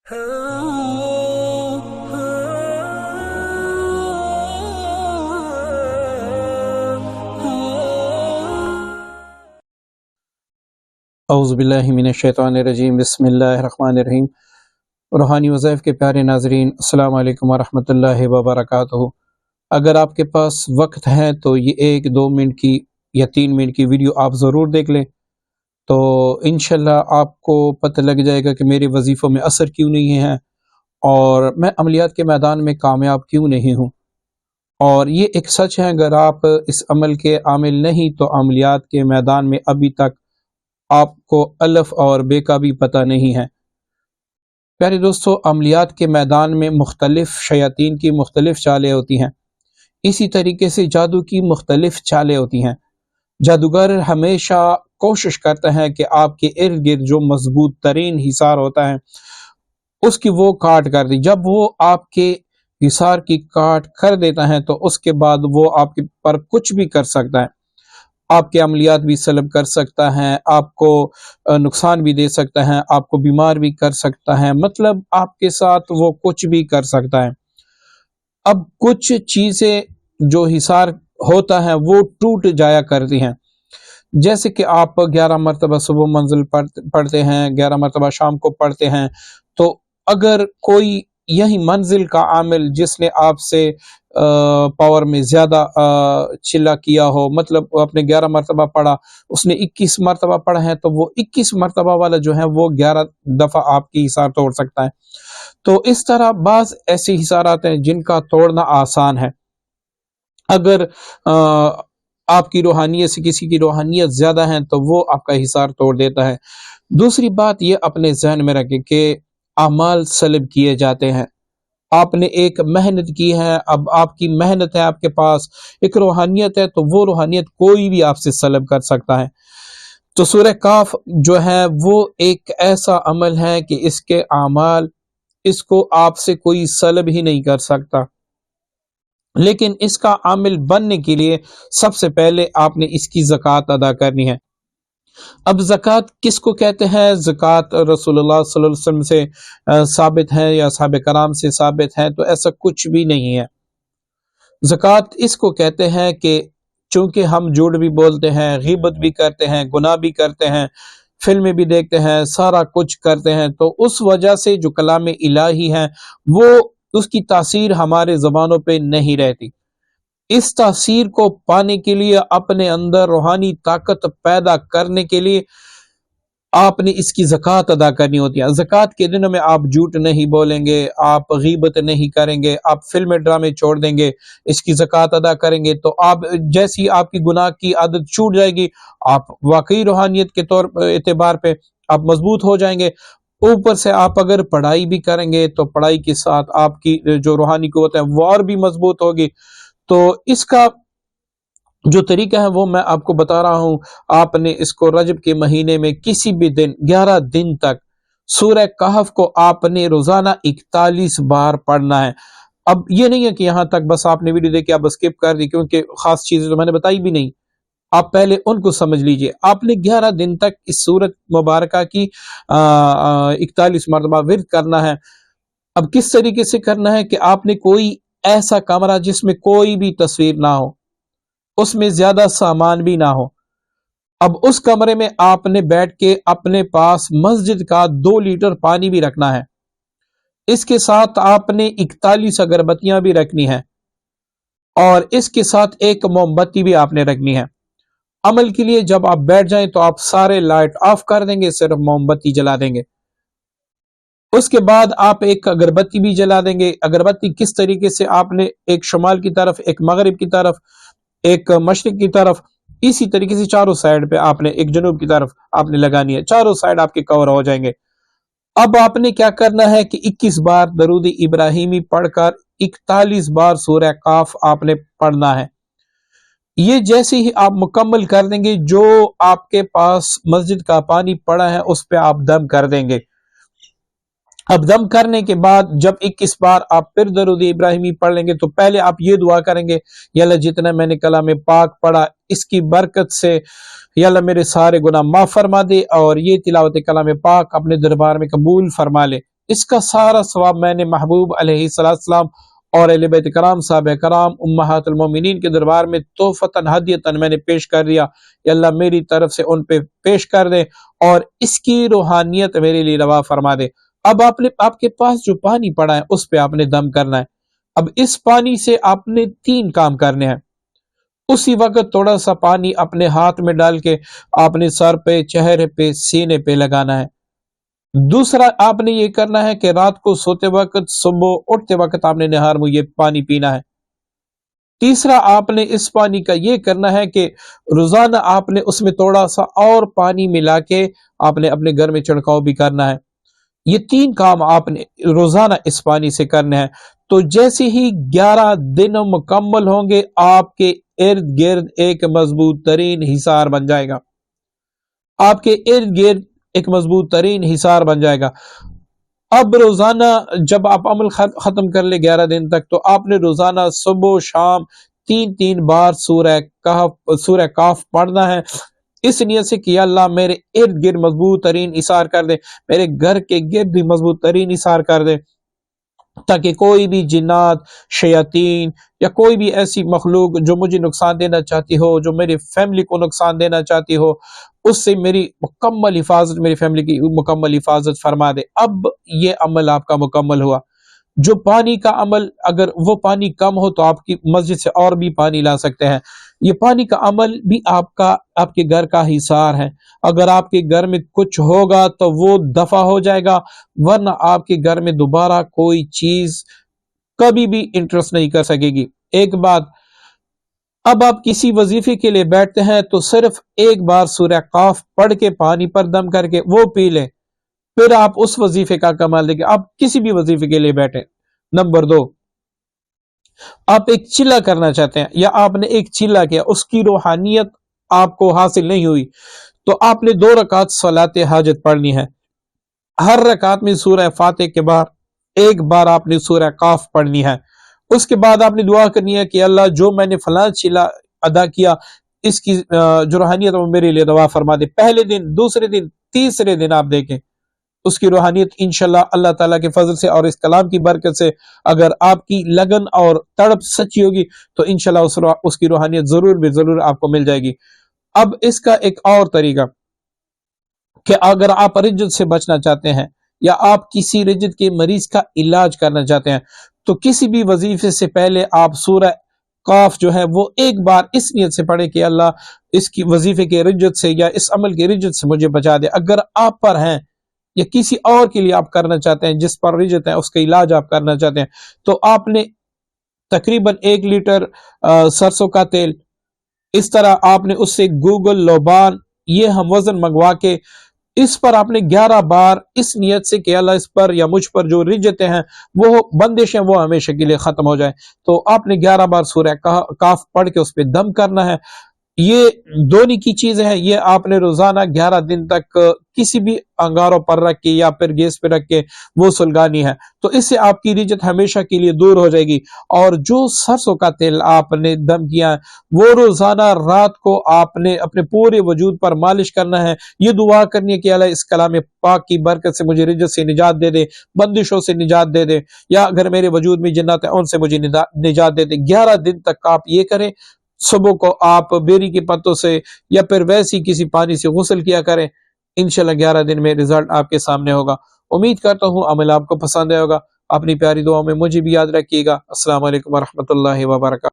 اعوذ باللہ من الشیطان الرجیم، بسم اللہ الرحمن الرحیم۔ روحانی وظائف کے پیارے ناظرین، السلام علیکم ورحمۃ اللہ وبرکاتہ۔ اگر آپ کے پاس وقت ہے تو یہ 1-2 منٹ کی یا 3 منٹ کی ویڈیو آپ ضرور دیکھ لیں، تو انشاءاللہ آپ کو پتہ لگ جائے گا کہ میرے وظیفوں میں اثر کیوں نہیں ہے اور میں عملیات کے میدان میں کامیاب کیوں نہیں ہوں۔ اور یہ ایک سچ ہے، اگر آپ اس عمل کے عامل نہیں تو عملیات کے میدان میں ابھی تک آپ کو الف اور بے کا بھی پتہ نہیں ہے۔ پیارے دوستو، عملیات کے میدان میں مختلف شیاطین کی مختلف چالیں ہوتی ہیں، اسی طریقے سے جادو کی مختلف چالیں ہوتی ہیں۔ جادوگر ہمیشہ کوشش کرتا ہے کہ آپ کے ارد گرد جو مضبوط ترین حصار ہوتا ہے اس کی وہ کاٹ کر دی۔ جب وہ آپ کے حصار کی کاٹ کر دیتا ہے تو اس کے بعد وہ آپ کے پر کچھ بھی کر سکتا ہے، آپ کے عملیات بھی سلب کر سکتا ہے، آپ کو نقصان بھی دے سکتا ہے، آپ کو بیمار بھی کر سکتا ہے، مطلب آپ کے ساتھ وہ کچھ بھی کر سکتا ہے۔ اب کچھ چیزیں جو حصار ہوتا ہے وہ ٹوٹ جایا کرتی ہیں، جیسے کہ آپ 11 مرتبہ صبح منزل پڑھتے ہیں، 11 مرتبہ شام کو پڑھتے ہیں، تو اگر کوئی یہی منزل کا عامل جس نے آپ سے پاور میں زیادہ چلا کیا ہو، مطلب آپ نے 11 مرتبہ پڑھا، اس نے 21 مرتبہ پڑھا ہے، تو وہ 21 مرتبہ والا جو ہے وہ 11 دفعہ آپ کی حصار توڑ سکتا ہے۔ تو اس طرح بعض ایسے حصارات ہیں جن کا توڑنا آسان ہے۔ اگر آپ کی روحانیت سے کسی کی روحانیت زیادہ ہے تو وہ آپ کا حصار توڑ دیتا ہے۔ دوسری بات یہ اپنے ذہن میں رکھیں کہ اعمال سلب کیے جاتے ہیں۔ آپ نے ایک محنت کی ہے، اب آپ کی محنت ہے، آپ کے پاس ایک روحانیت ہے، تو وہ روحانیت کوئی بھی آپ سے سلب کر سکتا ہے۔ تو سورہ کاف جو ہے وہ ایک ایسا عمل ہے کہ اس کے اعمال اس کو آپ سے کوئی سلب ہی نہیں کر سکتا، لیکن اس کا عامل بننے کے لیے سب سے پہلے آپ نے اس کی زکوٰۃ ادا کرنی ہے۔ اب زکوٰۃ کس کو کہتے ہیں؟ زکوٰۃ رسول اللہ صلی اللہ علیہ وسلم سے ثابت ہے یا صحابہ کرام سے ثابت ہے؟ تو ایسا کچھ بھی نہیں ہے۔ زکوٰۃ اس کو کہتے ہیں کہ چونکہ ہم جھوٹ بھی بولتے ہیں، غیبت بھی کرتے ہیں، گناہ بھی کرتے ہیں، فلمیں بھی دیکھتے ہیں، سارا کچھ کرتے ہیں، تو اس وجہ سے جو کلام الہی ہے وہ اس کی تاثیر ہمارے زبانوں پہ نہیں رہتی۔ اس تاثیر کو پانے کے لیے، اپنے اندر روحانی طاقت پیدا کرنے کے لیے آپ نے اس کی زکوٰۃ ادا کرنی ہوتی ہے۔ زکوٰۃ کے دنوں میں آپ جھوٹ نہیں بولیں گے، آپ غیبت نہیں کریں گے، آپ فلم ڈرامے چھوڑ دیں گے، اس کی زکوٰۃ ادا کریں گے تو آپ جیسی آپ کی گناہ کی عادت چھوٹ جائے گی، آپ واقعی روحانیت کے طور اعتبار پہ آپ مضبوط ہو جائیں گے۔ اوپر سے آپ اگر پڑھائی بھی کریں گے تو پڑھائی کے ساتھ آپ کی جو روحانی قوت ہے وہ اور بھی مضبوط ہوگی۔ تو اس کا جو طریقہ ہے وہ میں آپ کو بتا رہا ہوں۔ آپ نے اس کو رجب کے مہینے میں کسی بھی دن 11 دن تک سورہ کہف کو آپ نے روزانہ 41 بار پڑھنا ہے۔ اب یہ نہیں ہے کہ یہاں تک بس آپ نے ویڈیو دیکھ کے آپ اسکپ کر دی، کیونکہ خاص چیزیں تو میں نے بتائی بھی نہیں، آپ پہلے ان کو سمجھ لیجئے۔ آپ نے 11 دن تک اس سورت مبارکہ کی 41 مرتبہ ورد کرنا ہے۔ اب کس طریقے سے کرنا ہے کہ آپ نے کوئی ایسا کمرہ جس میں کوئی بھی تصویر نہ ہو، اس میں زیادہ سامان بھی نہ ہو، اب اس کمرے میں آپ نے بیٹھ کے اپنے پاس مسجد کا 2 لیٹر پانی بھی رکھنا ہے، اس کے ساتھ آپ نے 41 اگربتیاں بھی رکھنی ہیں، اور اس کے ساتھ ایک موم بتی بھی آپ نے رکھنی ہے۔ عمل کے لیے جب آپ بیٹھ جائیں تو آپ سارے لائٹ آف کر دیں گے، صرف موم بتی جلا دیں گے۔ اس کے بعد آپ ایک اگربتی بھی جلا دیں گے۔ اگربتی کس طریقے سے؟ آپ نے ایک شمال کی طرف، ایک مغرب کی طرف، ایک مشرق کی طرف، اسی طریقے سے چاروں سائیڈ پہ آپ نے، ایک جنوب کی طرف آپ نے لگانی ہے، چاروں سائیڈ آپ کے کور ہو جائیں گے۔ اب آپ نے کیا کرنا ہے کہ 21 بار درود ابراہیمی پڑھ کر 41 بار سورہ کاف آپ نے پڑھنا ہے۔ یہ جیسے ہی آپ مکمل کر دیں گے، جو آپ کے پاس مسجد کا پانی پڑا ہے اس پہ آپ دم کر دیں گے۔ اب دم کرنے کے بعد جب 21 بار آپ پھر درود ابراہیمی پڑھ لیں گے تو پہلے آپ یہ دعا کریں گے، یا اللہ جتنا میں نے کلام پاک پڑھا اس کی برکت سے یا اللہ میرے سارے گناہ معاف فرما دے، اور یہ تلاوت کلام پاک اپنے دربار میں قبول فرما لے۔ اس کا سارا ثواب میں نے محبوب علیہ السلام اور اہل بیت کرام صحابہ کرام امہات المومنین کے دربار میں تحفتاً ہدیتاً میں نے پیش کر دیا، یا اللہ میری طرف سے ان پہ پیش کر دے اور اس کی روحانیت میرے لیے روا فرما دے۔ اب آپ کے پاس جو پانی پڑا ہے اس پہ آپ نے دم کرنا ہے۔ اب اس پانی سے آپ نے 3 کام کرنے ہیں۔ اسی وقت تھوڑا سا پانی اپنے ہاتھ میں ڈال کے آپ نے سر پہ، چہرے پہ، سینے پہ لگانا ہے۔ دوسرا آپ نے یہ کرنا ہے کہ رات کو سوتے وقت، صبح اٹھتے وقت آپ نے نہار میں یہ پانی پینا ہے۔ تیسرا آپ نے اس پانی کا یہ کرنا ہے کہ روزانہ آپ نے اس میں تھوڑا سا اور پانی ملا کے آپ نے اپنے گھر میں چھڑکاؤ بھی کرنا ہے۔ یہ 3 کام آپ نے روزانہ اس پانی سے کرنے ہیں۔ تو جیسے ہی 11 دن مکمل ہوں گے، آپ کے ارد گرد ایک مضبوط ترین حصار بن جائے گا۔ آپ کے ارد گرد ایک مضبوط ترین حصار بن جائے گا۔ اب روزانہ جب آپ عمل ختم کر لے 11 دن تک، تو آپ نے روزانہ صبح و شام 3 بار سورہ کاف پڑھنا ہے، اس نیت سے کہ اللہ میرے ارد گرد مضبوط ترین حصار کر دے، میرے گھر کے گرد بھی مضبوط ترین حصار کر دے، تاکہ کوئی بھی جنات، شیاطین یا کوئی بھی ایسی مخلوق جو مجھے نقصان دینا چاہتی ہو، جو میری فیملی کو نقصان دینا چاہتی ہو، اس سے میری مکمل حفاظت، میری فیملی کی مکمل حفاظت فرما دے۔ اب یہ عمل آپ کا مکمل ہوا۔ جو پانی کا عمل، اگر وہ پانی کم ہو تو آپ کی مسجد سے اور بھی پانی لا سکتے ہیں۔ یہ پانی کا عمل بھی آپ کے گھر کا حصار ہے۔ اگر آپ کے گھر میں کچھ ہوگا تو وہ دفع ہو جائے گا، ورنہ آپ کے گھر میں دوبارہ کوئی چیز کبھی بھی انٹرسٹ نہیں کر سکے گی۔ ایک بات، اب آپ کسی وظیفے کے لیے بیٹھتے ہیں تو صرف ایک بار سورہ قاف پڑھ کے پانی پر دم کر کے وہ پی لیں، پھر آپ اس وظیفے کا کمال دیکھیں۔ آپ کسی بھی وظیفے کے لیے بیٹھیں۔ نمبر 2، آپ ایک چلہ کرنا چاہتے ہیں یا آپ نے ایک چلہ کیا، اس کی روحانیت آپ کو حاصل نہیں ہوئی، تو آپ نے 2 رکعت صلاۃ حاجت پڑھنی ہے۔ ہر رکعت میں سورہ فاتح کے بعد ایک بار آپ نے سورہ قاف پڑھنی ہے۔ اس کے بعد آپ نے دعا کرنی ہے کہ اللہ جو میں نے فلاں چلہ ادا کیا، اس کی جو روحانیت وہ میرے لیے روا فرما دے۔ پہلے دن، دوسرے دن، تیسرے دن آپ دیکھیں اس کی روحانیت انشاءاللہ اللہ تعالیٰ کے فضل سے اور اس کلام کی برکت سے، اگر آپ کی لگن اور تڑپ سچی ہوگی تو انشاءاللہ اس کی روحانیت ضرور آپ کو مل جائے گی۔ اب اس کا ایک اور طریقہ کہ اگر آپ رجت سے بچنا چاہتے ہیں یا آپ کسی رجت کے مریض کا علاج کرنا چاہتے ہیں، تو کسی بھی وظیفے سے پہلے آپ سورہ قاف جو ہے وہ ایک بار اس نیت سے پڑھیں کہ اللہ اس کی وظیفے کے رجت سے یا اس عمل کے رجت سے مجھے بچا دے۔ اگر آپ پر ہیں یا کسی اور کے لیے آپ کرنا چاہتے ہیں جس پر رجت ہے، اس کا علاج آپ کرنا چاہتے ہیں، تو آپ نے تقریباً 1 لیٹر سرسوں کا تیل، اس طرح آپ نے اس سے گوگل، لوبان، یہ ہم وزن منگوا کے اس پر آپ نے 11 بار اس نیت سے کہ اللہ اس پر یا مجھ پر جو رجتیں ہیں، وہ بندشیں، وہ ہمیشہ کے لیے ختم ہو جائے، تو آپ نے 11 بار سورہ کاف پڑھ کے اس پہ دم کرنا ہے۔ یہ دونوں کی چیزیں ہیں، یہ آپ نے روزانہ 11 دن تک کسی بھی انگاروں پر رکھ کے یا پھر گیس پہ رکھ کے وہ سلگانی ہے، تو اس سے آپ کی رجت ہمیشہ کے لیے دور ہو جائے گی۔ اور جو سرسوں کا تیل آپ نے دم کیا ہے، وہ روزانہ رات کو آپ نے اپنے پورے وجود پر مالش کرنا ہے۔ یہ دعا کرنی ہے کہ اللہ اس کلام پاک کی برکت سے مجھے رجت سے نجات دے دے، بندشوں سے نجات دے دے، یا اگر میرے وجود میں جنات ہیں ان سے مجھے نجات دے دے۔ 11 دن تک آپ یہ کریں۔ صبح کو آپ بیری کے پتوں سے یا پھر ویسی کسی پانی سے غسل کیا کریں، انشاءاللہ 11 دن میں رزلٹ آپ کے سامنے ہوگا۔ امید کرتا ہوں عمل آپ کو پسند آئے ہوگا۔ اپنی پیاری دعاؤں میں مجھے بھی یاد رکھیے گا۔ السلام علیکم ورحمۃ اللہ وبرکاتہ۔